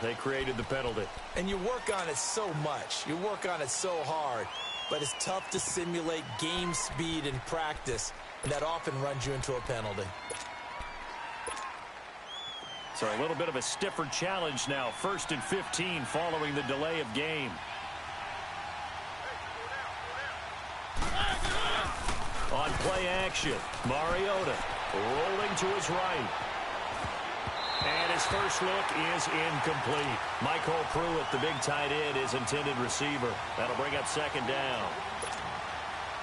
They created the penalty. And you work on it so much. You work on it so hard. But it's tough to simulate game speed in practice. And that often runs you into a penalty. So a little bit of a stiffer challenge now. 1st and 15 following the delay of game. On play action, Mariota rolling to his right. And his first look is incomplete. Michael Pruitt, the big tight end, is intended receiver. That'll bring up 2nd down.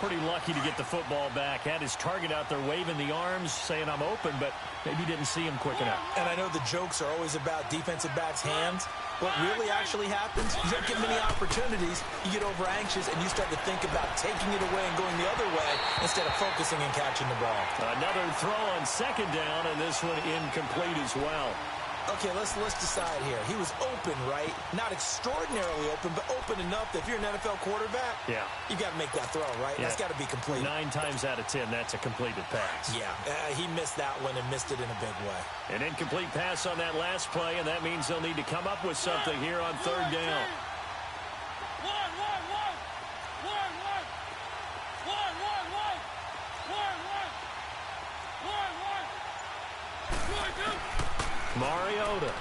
Pretty lucky to get the football back. Had his target out there waving the arms, saying I'm open, but maybe didn't see him quick enough. And I know the jokes are always about defensive backs' hands. What really actually happens, you don't get many opportunities, you get over anxious, and you start to think about taking it away and going the other way instead of focusing and catching the ball. Another throw on 2nd down, and this one incomplete as well. Okay, let's decide here. He was open, right? Not extraordinarily open, but open enough that if you're an NFL quarterback, you got to make that throw, right? Yeah. That's got to be complete. 9 times out of 10, that's a completed pass. Yeah, he missed that one and missed it in a big way. An incomplete pass on that last play, and that means they'll need to come up with something here on 3rd down. Mariota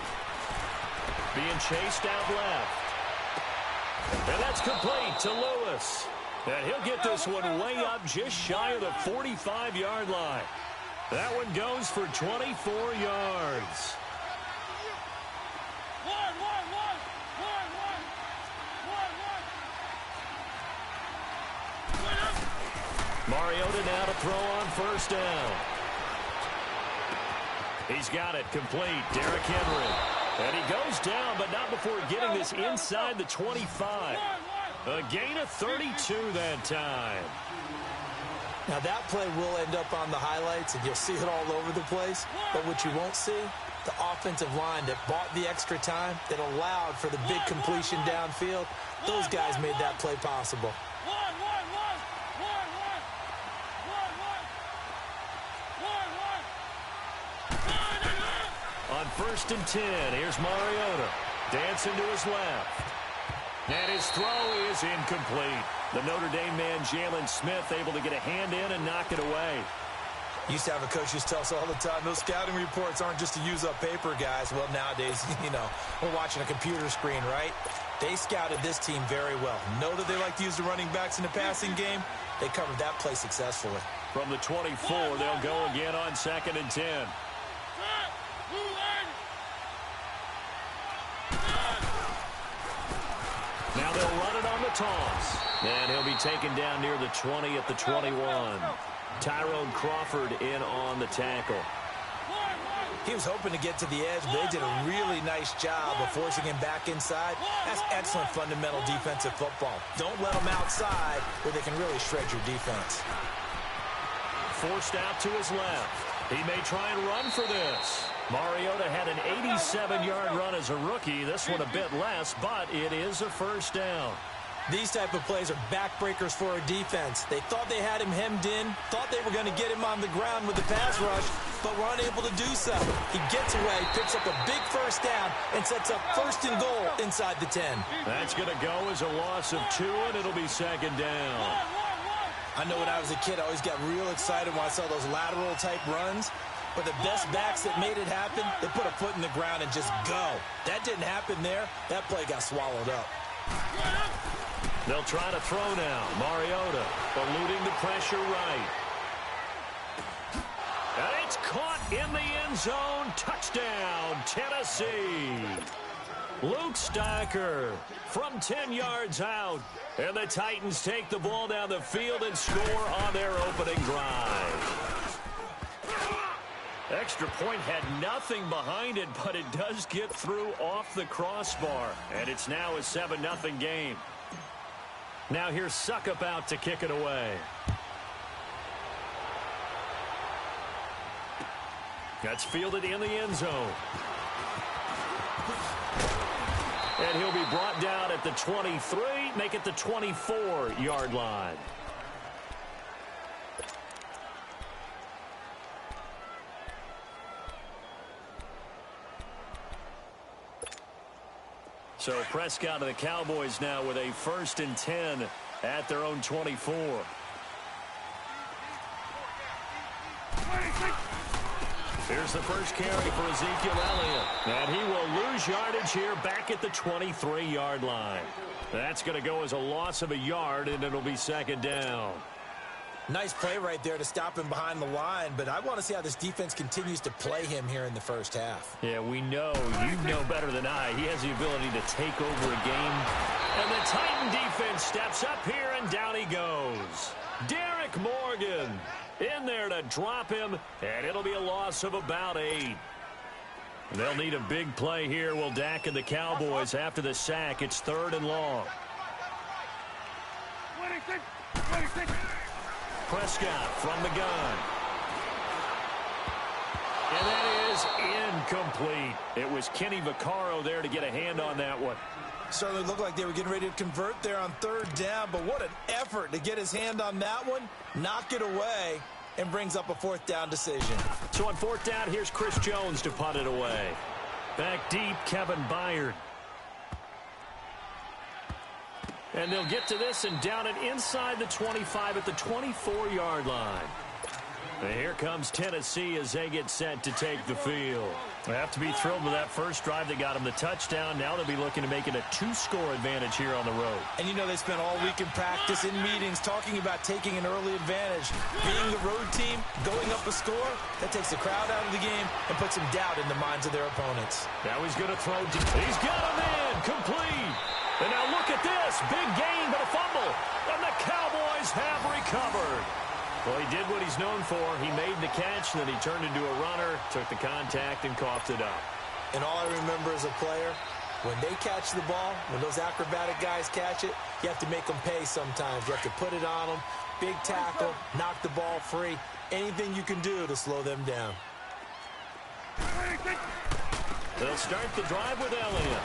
being chased out left. And that's complete to Lewis. And he'll get this one way up just shy of the 45-yard line. That one goes for 24 yards. Mariota now to throw on 1st down. He's got it complete. Derrick Henry. And he goes down, but not before getting this inside the 25. A gain of 32 that time. Now that play will end up on the highlights, and you'll see it all over the place. But what you won't see, the offensive line that bought the extra time, that allowed for the big completion downfield, those guys made that play possible. On 1st and 10, here's Mariota. Dancing to his left. And his throw is incomplete. The Notre Dame man, Jalen Smith, able to get a hand in and knock it away. Used to have a coach who tells us all the time, those scouting reports aren't just to use up paper, guys. Well, nowadays, we're watching a computer screen, right? They scouted this team very well. Know that they like to use the running backs in the passing game. They covered that play successfully. From the 24, they'll go again on 2nd and 10. Now they'll run it on the toss. And he'll be taken down near the 20 at the 21. Tyrone Crawford in on the tackle. He was hoping to get to the edge, but they did a really nice job of forcing him back inside. That's excellent fundamental defensive football. Don't let them outside where they can really shred your defense. Forced out to his left. He may try and run for this. Mariota had an 87-yard run as a rookie. This one a bit less, but it is a 1st down. These type of plays are backbreakers for a defense. They thought they had him hemmed in, thought they were going to get him on the ground with the pass rush, but were unable to do so. He gets away, picks up a big 1st down, and sets up 1st and goal inside the 10. That's going to go as a loss of 2, and it'll be 2nd down. I know when I was a kid, I always got real excited when I saw those lateral-type runs. But the best backs that made it happen, they put a foot in the ground and just go. That didn't happen there. That play got swallowed up. They'll try to throw now. Mariota eluding the pressure right. And it's caught in the end zone. Touchdown, Tennessee. Luke Stocker from 10 yards out. And the Titans take the ball down the field and score on their opening drive. Extra point had nothing behind it, but it does get through off the crossbar. And it's now a 7-0 game. Now here's Suckup out to kick it away. That's fielded in the end zone. And he'll be brought down at the 23, make it the 24-yard line. So Prescott of the Cowboys now with a 1st and 10 at their own 24. Here's the first carry for Ezekiel Elliott. And he will lose yardage here back at the 23-yard line. That's going to go as a loss of a yard, and it'll be 2nd down. Nice play right there to stop him behind the line, but I want to see how this defense continues to play him here in the first half. Yeah, we know. You know better than I. He has the ability to take over a game. And the Titan defense steps up here, and down he goes. Derek Morgan in there to drop him, and it'll be a loss of about 8. They'll need a big play here, will Dak and the Cowboys. After the sack, it's 3rd and long. Prescott from the gun. And that is incomplete. It was Kenny Vaccaro there to get a hand on that one. Certainly looked like they were getting ready to convert there on 3rd down, but what an effort to get his hand on that one, knock it away, and brings up a 4th down decision. So on 4th down, here's Chris Jones to punt it away. Back deep, Kevin Byard. And they'll get to this and down it inside the 25 at the 24-yard line. And here comes Tennessee as they get set to take the field. They have to be thrilled with that first drive that got them the touchdown. Now they'll be looking to make it a 2-score advantage here on the road. And you know they spent all week in practice, in meetings, talking about taking an early advantage. Being the road team, going up a score, that takes the crowd out of the game and puts some doubt in the minds of their opponents. Now he's going to throw deep. He's got him in, complete. And now look at this, big gain but a fumble. And the Cowboys have recovered. Well, he did what he's known for. He made the catch, and then he turned into a runner, took the contact, and coughed it up. And all I remember as a player, when they catch the ball, when those acrobatic guys catch it, you have to make them pay sometimes. You have to put it on them, big tackle, knock the ball free, anything you can do to slow them down. They'll start the drive with Elliott.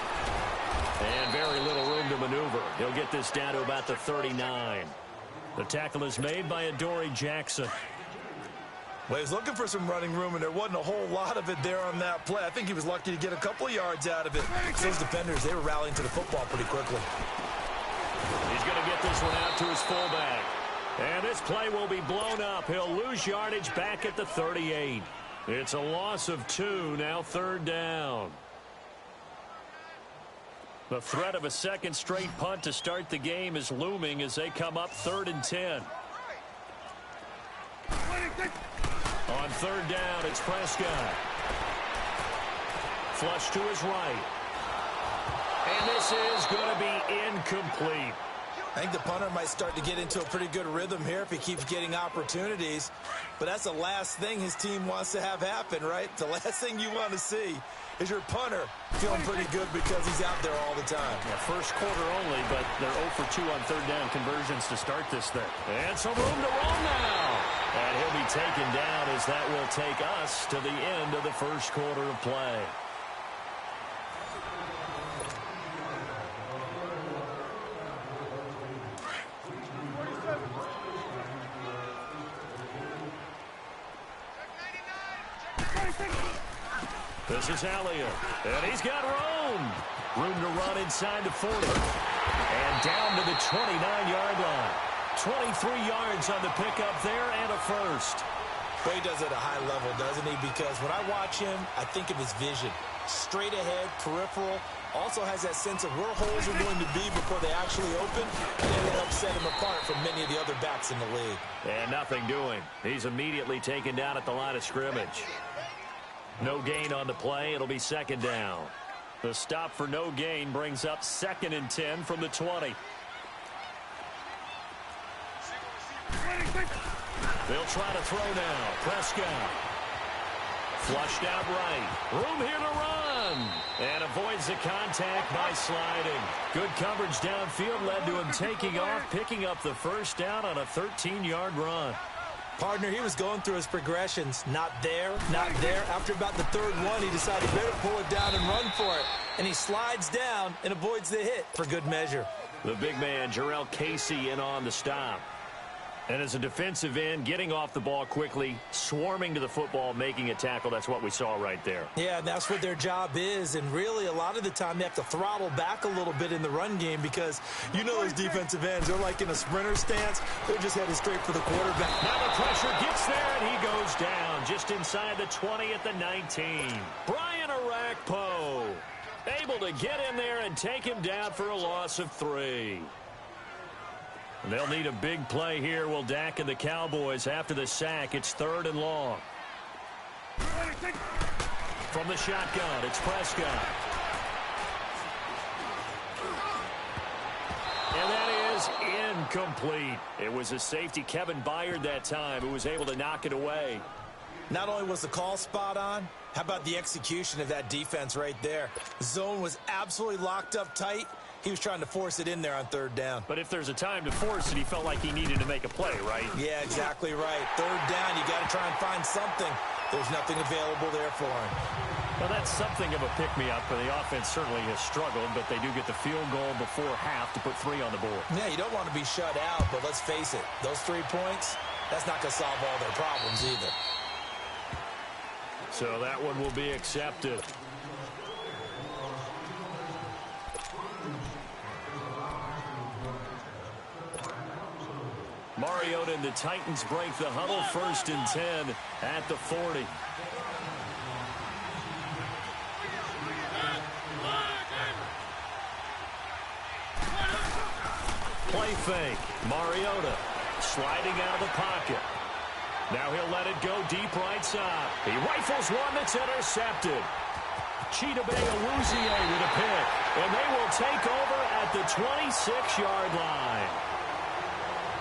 And very little room to maneuver. He'll get this down to about the 39. The tackle is made by Adoree Jackson. Well, he was looking for some running room, and there wasn't a whole lot of it there on that play. I think he was lucky to get a couple of yards out of it. Those defenders, they were rallying to the football pretty quickly. He's going to get this one out to his fullback. And this play will be blown up. He'll lose yardage back at the 38. It's a loss of 2, now 3rd down. The threat of a 2nd straight punt to start the game is looming as they come up 3rd and 10. On 3rd down, it's Prescott. Flush to his right. And this is going to be incomplete. I think the punter might start to get into a pretty good rhythm here if he keeps getting opportunities. But that's the last thing his team wants to have happen, right? The last thing you want to see is your punter feeling pretty good because he's out there all the time. Yeah, first quarter only, but they're 0 for 2 on 3rd down conversions to start this thing. And some room to roll now. And he'll be taken down as that will take us to the end of the first quarter of play. This is Elliott, and he's got room. Room to run inside the 40. And down to the 29-yard line. 23 yards on the pickup there and a first. Well, he does it at a high level, doesn't he? Because when I watch him, I think of his vision. Straight ahead, peripheral. Also has that sense of where holes are going to be before they actually open. And then it helps set him apart from many of the other backs in the league. And nothing doing. He's immediately taken down at the line of scrimmage. No gain on the play. It'll be 2nd down. The stop for no gain brings up 2nd and 10 from the 20. They'll try to throw now. Prescott. Flushed out right. Room here to run. And avoids the contact by sliding. Good coverage downfield led to him taking off, picking up the first down on a 13-yard run. Partner, he was going through his progressions. Not there, not there. After about the 3rd one, he decided better pull it down and run for it. And he slides down and avoids the hit for good measure. The big man, Jarrell Casey, in on the stop. And as a defensive end, getting off the ball quickly, swarming to the football, making a tackle, that's what we saw right there. Yeah, that's what their job is. And really, a lot of the time, they have to throttle back a little bit in the run game because you know those defensive ends, they're like in a sprinter stance. They're just headed straight for the quarterback. Now the pressure gets there, and he goes down just inside the 20 at the 19. Brian Arakpo able to get in there and take him down for a loss of 3. And they'll need a big play here, will Dak and the Cowboys after the sack. It's 3rd and long. From the shotgun, it's Prescott. And that is incomplete. It was a safety, Kevin Byard, that time, who was able to knock it away. Not only was the call spot on, how about the execution of that defense right there? Zone was absolutely locked up tight. He was trying to force it in there on 3rd down. But if there's a time to force it, he felt like he needed to make a play, right? Yeah, exactly right. 3rd down, you got to try and find something. There's nothing available there for him. Well, that's something of a pick-me-up, and the offense certainly has struggled, but they do get the field goal before half to put 3 on the board. Yeah, you don't want to be shut out, but let's face it, those 3 points, that's not going to solve all their problems either. So that one will be accepted. Mariota and the Titans break the huddle, 1st and 10 at the 40. Play fake. Mariota sliding out of the pocket. Now he'll let it go deep right side. He rifles one that's intercepted. Chidobe Awuzie with a pick. And they will take over at the 26-yard line.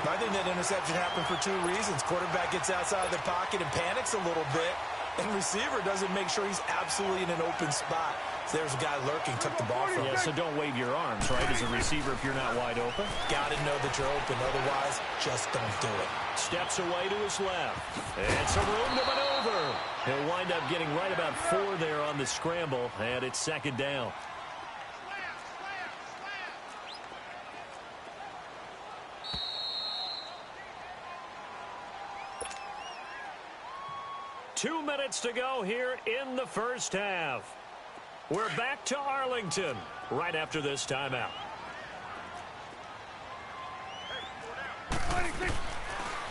I think that interception happened for 2 reasons. Quarterback gets outside of the pocket and panics a little bit. And receiver doesn't make sure he's absolutely in an open spot. So there's a guy lurking, took the ball from him. Yeah, so don't wave your arms, right, as a receiver if you're not wide open. Got to know that you're open. Otherwise, just don't do it. Steps away to his left. And some room to maneuver. He'll wind up getting right about 4 there on the scramble. And it's 2nd down. Two minutes to go here in the first half. We're back to Arlington right after this timeout.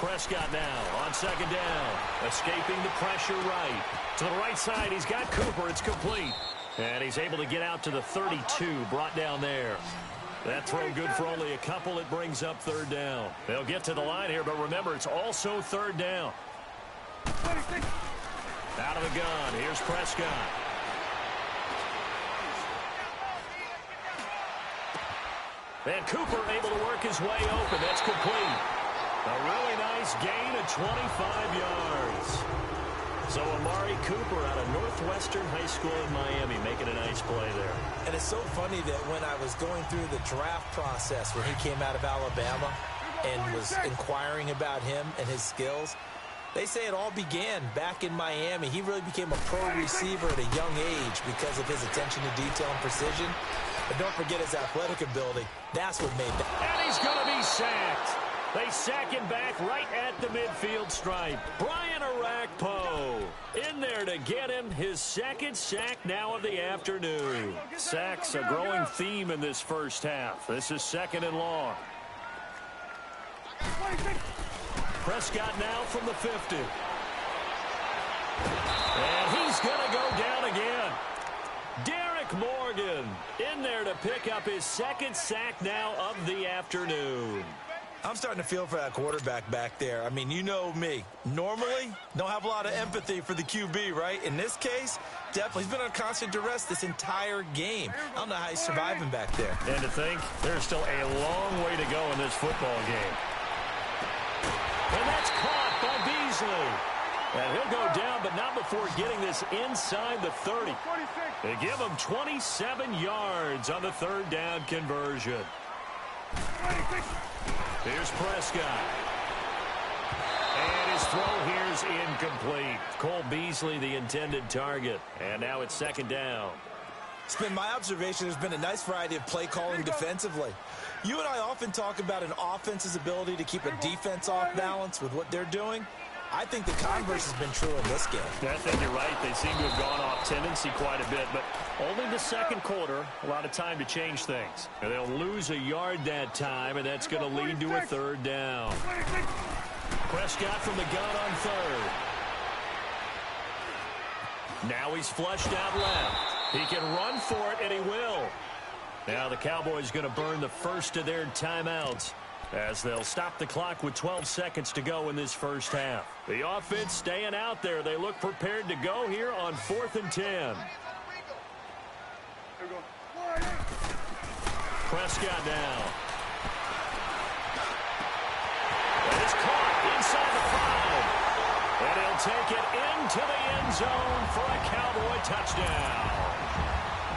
Prescott now on 2nd down. Escaping the pressure right. To the right side, he's got Cooper. It's complete. And he's able to get out to the 32, brought down there. That throw good for only a couple. It brings up 3rd down. They'll get to the line here, but remember, it's also 3rd down. Out of the gun, here's Prescott. And Cooper able to work his way open. That's complete. A really nice gain of 25 yards. So Amari Cooper out of Northwestern High School in Miami making a nice play there. And it's so funny that when I was going through the draft process when he came out of Alabama and was inquiring about him and his skills, they say it all began back in Miami. He really became a pro receiver at a young age because of his attention to detail and precision. But don't forget his athletic ability. That's what made that. And he's going to be sacked. They sack him back right at the midfield stripe. Brian Arakpo in there to get him his 2nd sack now of the afternoon. Sacks a growing theme in this first half. This is 2nd and long. Prescott now from the 50. And he's going to go down again. Derek Morgan in there to pick up his 2nd sack now of the afternoon. I'm starting to feel for that quarterback back there. I mean, you know me. Normally, don't have a lot of empathy for the QB, right? In this case, definitely. He's been on constant duress this entire game. I don't know how he's surviving back there. And to think, there's still a long way to go in this football game. And that's caught by Beasley. And he'll go down, but not before getting this inside the 30. They give him 27 yards on the 3rd down conversion. Here's Prescott. And his throw here's incomplete. Cole Beasley, the intended target. And now it's 2nd down. It's been my observation there's been a nice variety of play calling defensively. You and I often talk about an offense's ability to keep a defense off balance with what they're doing. I think the converse has been true in this game. I think you're right. They seem to have gone off tendency quite a bit, but only the second quarter, a lot of time to change things. And they'll lose a yard that time, and that's going to lead to a third down. Prescott from the gun on third. Now he's flushed out left. He can run for it, and he will. Now the Cowboys going to burn the first of their timeouts, as they'll stop the clock with 12 seconds to go in this first half. The offense staying out there. They look prepared to go here on 4th and 10. Prescott now. It is caught inside the 5. And he'll take it into the end zone for a Cowboy touchdown.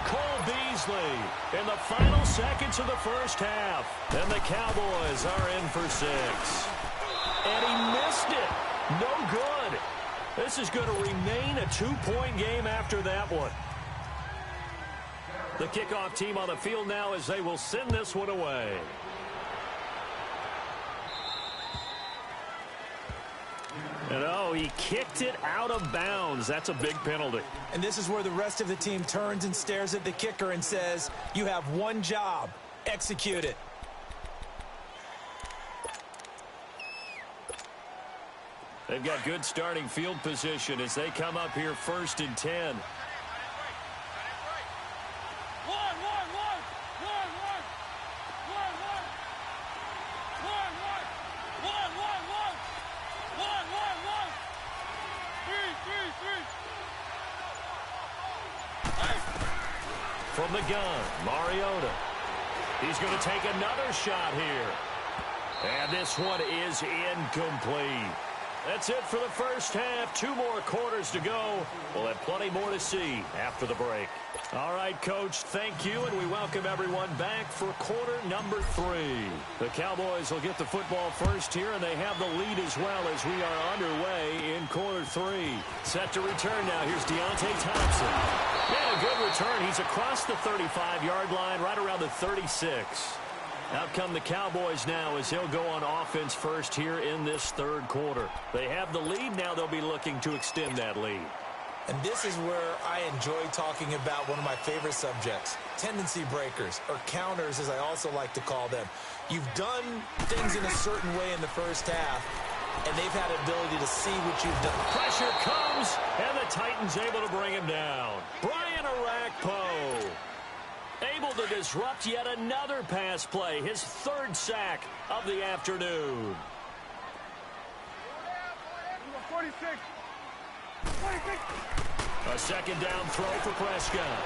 Cole Beasley in the final seconds of the first half. And the Cowboys are in for 6. And he missed it. No good. This is going to remain a 2-point game after that one. The kickoff team on the field now as they will send this one away. And oh, he kicked it out of bounds. That's a big penalty. And this is where the rest of the team turns and stares at the kicker and says, you have one job. Execute it. They've got good starting field position as they come up here 1st and 10. From the gun, Mariota. He's going to take another shot here. And this one is incomplete. That's it for the first half. 2 more quarters to go. We'll have plenty more to see after the break. All right, Coach, thank you, and we welcome everyone back for quarter number 3. The Cowboys will get the football first here, and they have the lead as well as we are underway in quarter 3. Set to return now. Here's Deontay Thompson. Yeah, a good return. He's across the 35-yard line, right around the 36. Out come the Cowboys now as they'll go on offense first here in this third quarter. They have the lead. Now they'll be looking to extend that lead. And this is where I enjoy talking about one of my favorite subjects, tendency breakers, or counters as I also like to call them. You've done things in a certain way in the first half, and they've had an ability to see what you've done. Pressure comes, and the Titans able to bring him down. Brian Orakpo able to disrupt yet another pass play, his 3rd sack of the afternoon. 46. A second down throw for Prescott.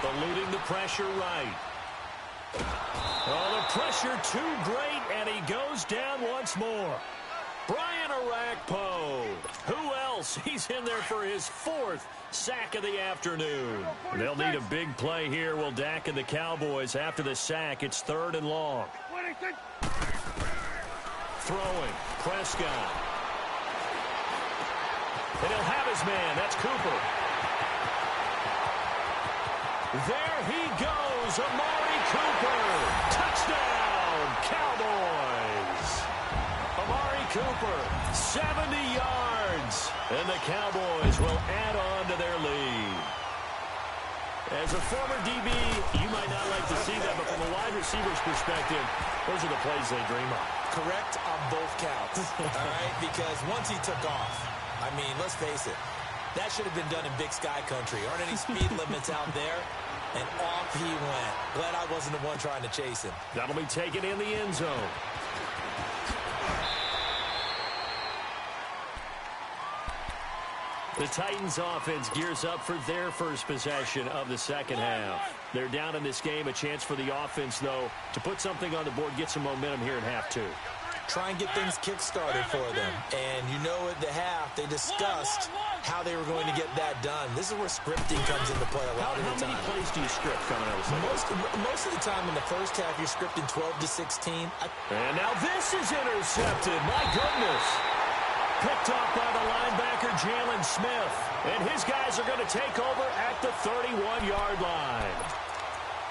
Eluding the pressure right. Oh, the pressure too great, and he goes down once more. Brian Orakpo. Who else? He's in there for his 4th sack of the afternoon. They'll need a big play here. Will Dak and the Cowboys after the sack. It's 3rd and long. Throwing. Prescott. And he'll have his man. That's Cooper. There he goes. Amari Cooper. Touchdown, Cowboys. Amari Cooper, 70 yards. And the Cowboys will add on to their lead. As a former DB, you might not like to see that, but from a wide receiver's perspective, those are the plays they dream of. Correct on both counts, all right? Because once he took off, I mean, let's face it, that should have been done in Big Sky Country. Aren't any speed limits out there? And off he went. Glad I wasn't the one trying to chase him. That'll be taken in the end zone. The Titans offense gears up for their first possession of the second half. They're down in this game. A chance for the offense, though, to put something on the board, get some momentum here in half 2. Try and get things kick-started for them. And you know at the half, they discussed how they were going to get that done. This is where scripting comes into play a lot of the time. How many plays do you script coming out of the second? Most of the time in the first half, you're scripting 12 to 16. And now this is intercepted. My goodness. Picked off by the linebacker, Jalen Smith. And his guys are going to take over at the 31-yard line.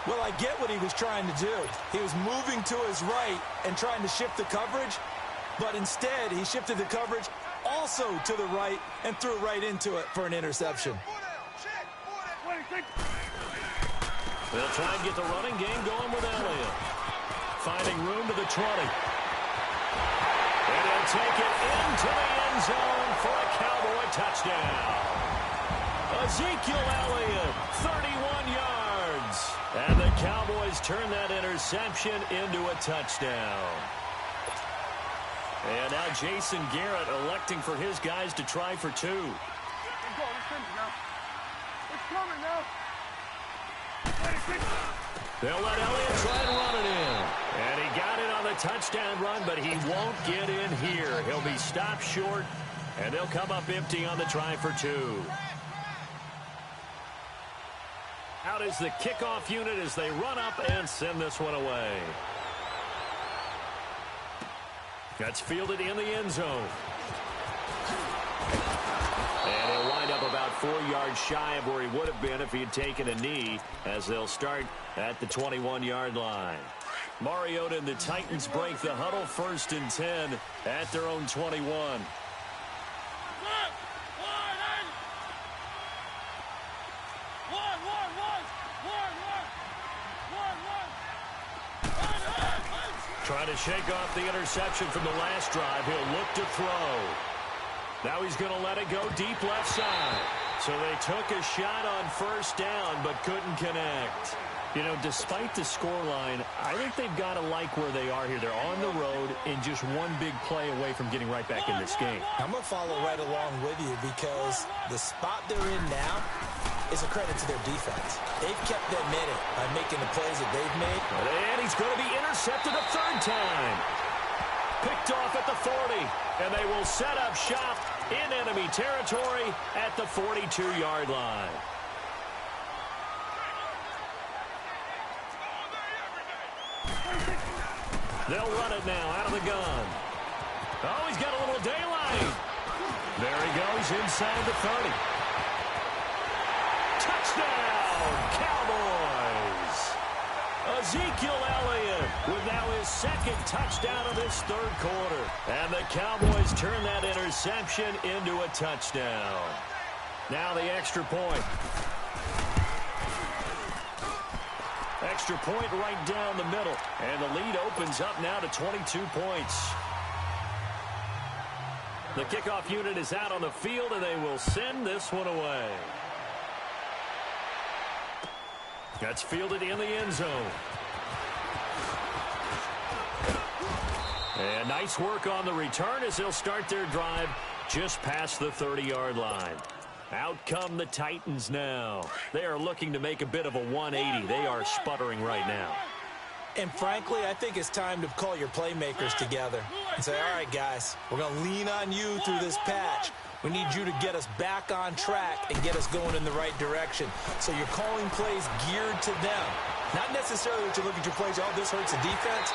Well, I get what he was trying to do. He was moving to his right and trying to shift the coverage, but instead he shifted the coverage also to the right and threw right into it for an interception. They'll try and get the running game going with Elliott. Finding room to the 20. And he'll take it into the end zone for a Cowboy touchdown. Ezekiel Elliott, 31 yards. And the Cowboys turn that interception into a touchdown. And now Jason Garrett electing for his guys to try for two. They'll let Elliott try and run it in. And he got it on the touchdown run, but he won't get in here. He'll be stopped short, and they'll come up empty on the try for two. Out is the kickoff unit as they run up and send this one away. That's fielded in the end zone. And he'll wind up about 4 yards shy of where he would have been if he had taken a knee, as they'll start at the 21-yard line. Mariota and the Titans break the huddle, 1st and 10 at their own 21. Trying to shake off the interception from the last drive. He'll look to throw. Now he's going to let it go deep left side. So they took a shot on 1st down, but couldn't connect. You know, despite the scoreline, I think they've got to like where they are here. They're on the road and just one big play away from getting right back in this game. I'm going to follow right along with you because the spot they're in now is a credit to their defense. They've kept them in it by making the plays that they've made. And he's going to be intercepted a 3rd time. Picked off at the 40, and they will set up shop in enemy territory at the 42-yard line. They'll run it now out of the gun. Oh, he's got a little daylight. There he goes inside the 30. Touchdown, Cowboys! Ezekiel Elliott with now his 2nd touchdown of this 3rd quarter. And the Cowboys turn that interception into a touchdown. Now the extra point. Extra point right down the middle. And the lead opens up now to 22 points. The kickoff unit is out on the field, and they will send this one away. That's fielded in the end zone. And nice work on the return as they'll start their drive just past the 30-yard line. Out come the Titans now. They are looking to make a bit of a 180. They are sputtering right now. And frankly, I think it's time to call your playmakers together and say, all right, guys, we're going to lean on you through this patch. We need you to get us back on track and get us going in the right direction. So you're calling plays geared to them. Not necessarily that you look at your plays, oh, this hurts the defense.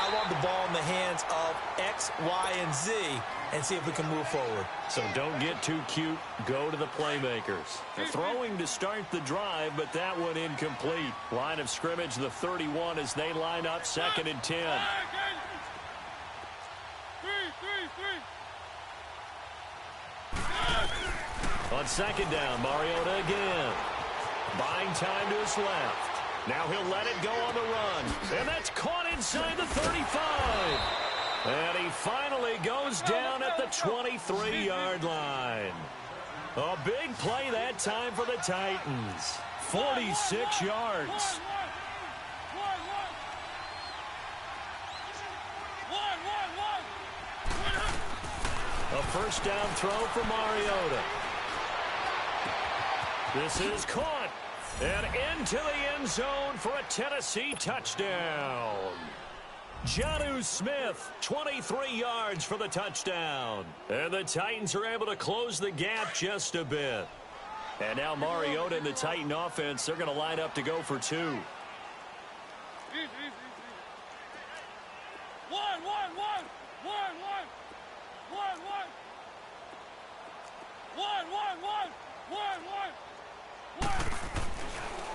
I want the ball in the hands of X, Y, and Z and see if we can move forward. So don't get too cute. Go to the playmakers. They're throwing to start the drive, but that one incomplete. Line of scrimmage, the 31 as they line up 2nd and 10. On 2nd down, Mariota again. Buying time to his left. Now he'll let it go on the run. And that's caught inside the 35. And he finally goes down at the 23-yard line. A big play that time for the Titans. 46 yards. A 1st down throw for Mariota. This is caught. And into the end zone for a Tennessee touchdown. Jonnu Smith, 23 yards for the touchdown. And the Titans are able to close the gap just a bit. And now Mariota and the Titan offense, they're going to line up to go for two.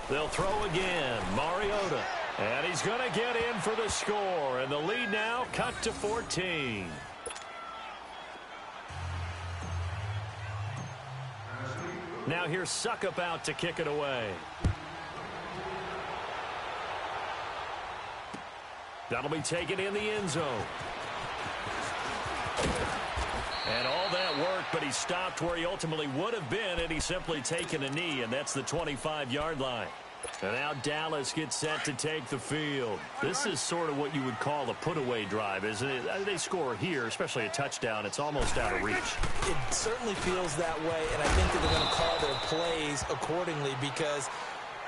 They'll throw again. Mariota. And he's going to get in for the score. And the lead now cut to 14. Now here's Suckup out to kick it away. That'll be taken in the end zone. And all that work, but he stopped where he ultimately would have been had he simply taken a knee, and that's the 25-yard line. And now Dallas gets set to take the field. This is sort of what you would call a put-away drive, isn't it? They score here, especially a touchdown. It's almost out of reach. It certainly feels that way, and I think that they're going to call their plays accordingly because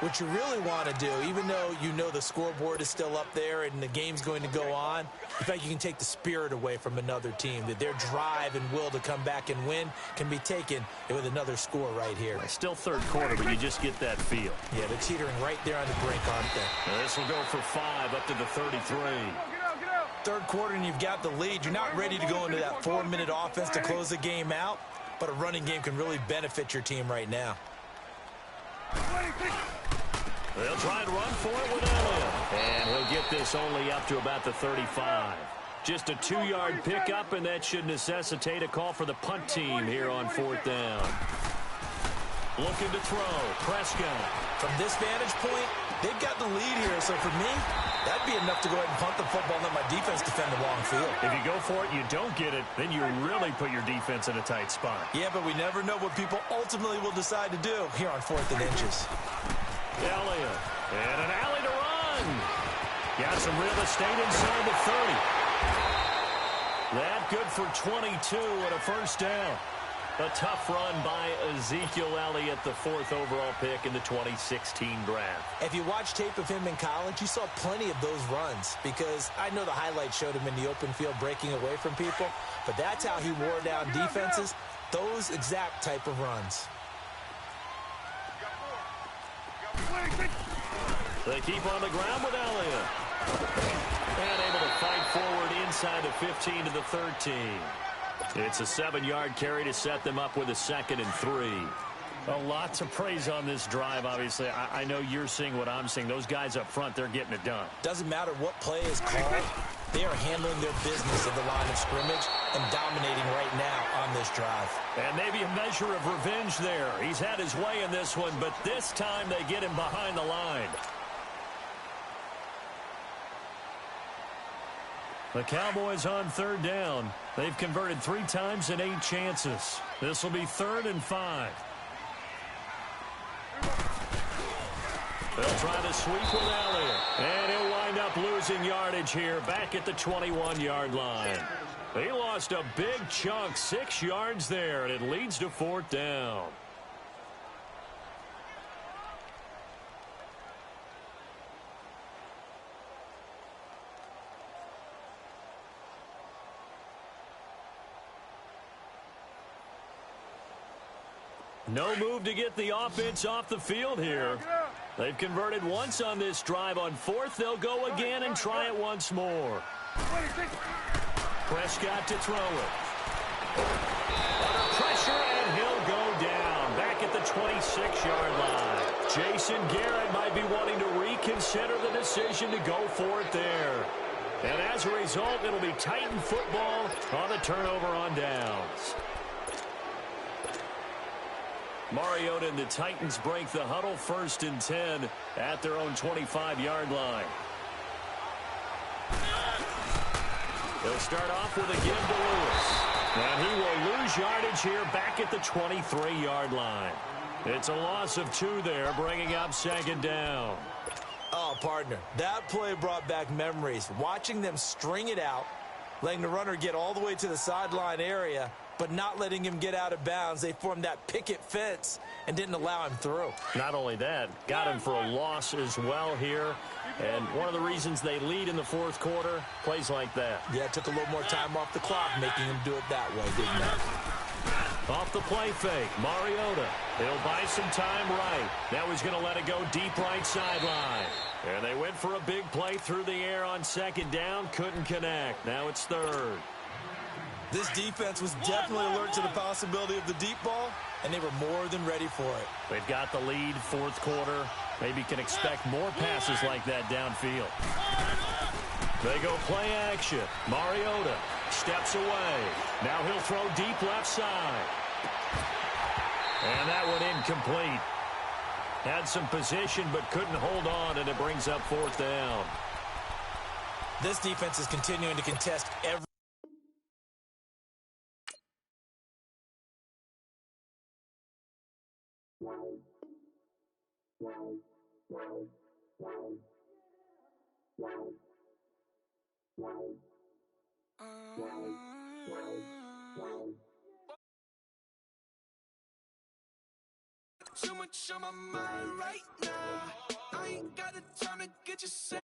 what you really want to do, even though you know the scoreboard is still up there and the game's going to go on, in fact, you can take the spirit away from another team, that their drive and will to come back and win can be taken with another score right here. It's still third quarter, but you just get that feel. Yeah, they're teetering right there on the brink, aren't they? Now this will go for 5 up to the 33. Third quarter and you've got the lead. You're not ready to go into that 4-minute offense to close the game out, but a running game can really benefit your team right now. They'll try and run for it with Elliott. And he'll get this only up to about the 35. Just a 2-yard pickup, and that should necessitate a call for the punt team here on 4th down. Looking to throw. Prescott. From this vantage point, they've got the lead here. So for me, that'd be enough to go ahead and punt the football and let my defense defend the long field. If you go for it, you don't get it, then you really put your defense in a tight spot. Yeah, but we never know what people ultimately will decide to do here on 4th and inches. Elliott. And an alley to run. Got some real estate inside the 30. That good for 22 and a first down. A tough run by Ezekiel Elliott, the 4th overall pick in the 2016 draft. If you watch tape of him in college, you saw plenty of those runs because I know the highlights showed him in the open field breaking away from people, but that's how he wore down defenses, those exact type of runs. They keep on the ground with Elliott. And able to fight forward inside the 15 to the 13. It's a 7-yard carry to set them up with a 2nd and 3. A lot to praise on this drive, obviously. I know you're seeing what I'm seeing. Those guys up front, they're getting it done. Doesn't matter what play is called. They are handling their business at the line of scrimmage and dominating right now on this drive. And maybe a measure of revenge there. He's had his way in this one, but this time they get him behind the line. The Cowboys on 3rd down. They've converted 3 times in 8 chances. This will be 3rd and 5. They'll try to sweep with Elliott. And he'll wind up losing yardage here back at the 21-yard line. He lost a big chunk, 6 yards there, and it leads to 4th down. No move to get the offense off the field here. They've converted once on this drive. On 4th, they'll go again and try it once more. Prescott to throw it. Under pressure, and he'll go down. Back at the 26-yard line. Jason Garrett might be wanting to reconsider the decision to go for it there. And as a result, it'll be Titan football on the turnover on downs. Mariota and the Titans break the huddle, 1st and 10 at their own 25-yard line. They'll start off with a give to Lewis. And he will lose yardage here back at the 23-yard line. It's a loss of 2 there, bringing up 2nd down. Oh, partner, that play brought back memories. Watching them string it out, letting the runner get all the way to the sideline area, but not letting him get out of bounds. They formed that picket fence and didn't allow him through. Not only that, got him for a loss as well here. And one of the reasons they lead in the 4th quarter, plays like that. Yeah, it took a little more time off the clock, making him do it that way, didn't it? Off the play fake, Mariota. He'll buy some time right. Now he's going to let it go deep right sideline. And they went for a big play through the air on 2nd down. Couldn't connect. Now it's 3rd. This defense was definitely alert to the possibility of the deep ball, and they were more than ready for it. They've got the lead, fourth quarter. Maybe can expect more passes like that downfield. They go play action. Mariota steps away. Now he'll throw deep left side. And that one incomplete. Had some position but couldn't hold on, and it brings up fourth down. This defense is continuing to contest every... Too much on my mind right now. I ain't got the time to get you set.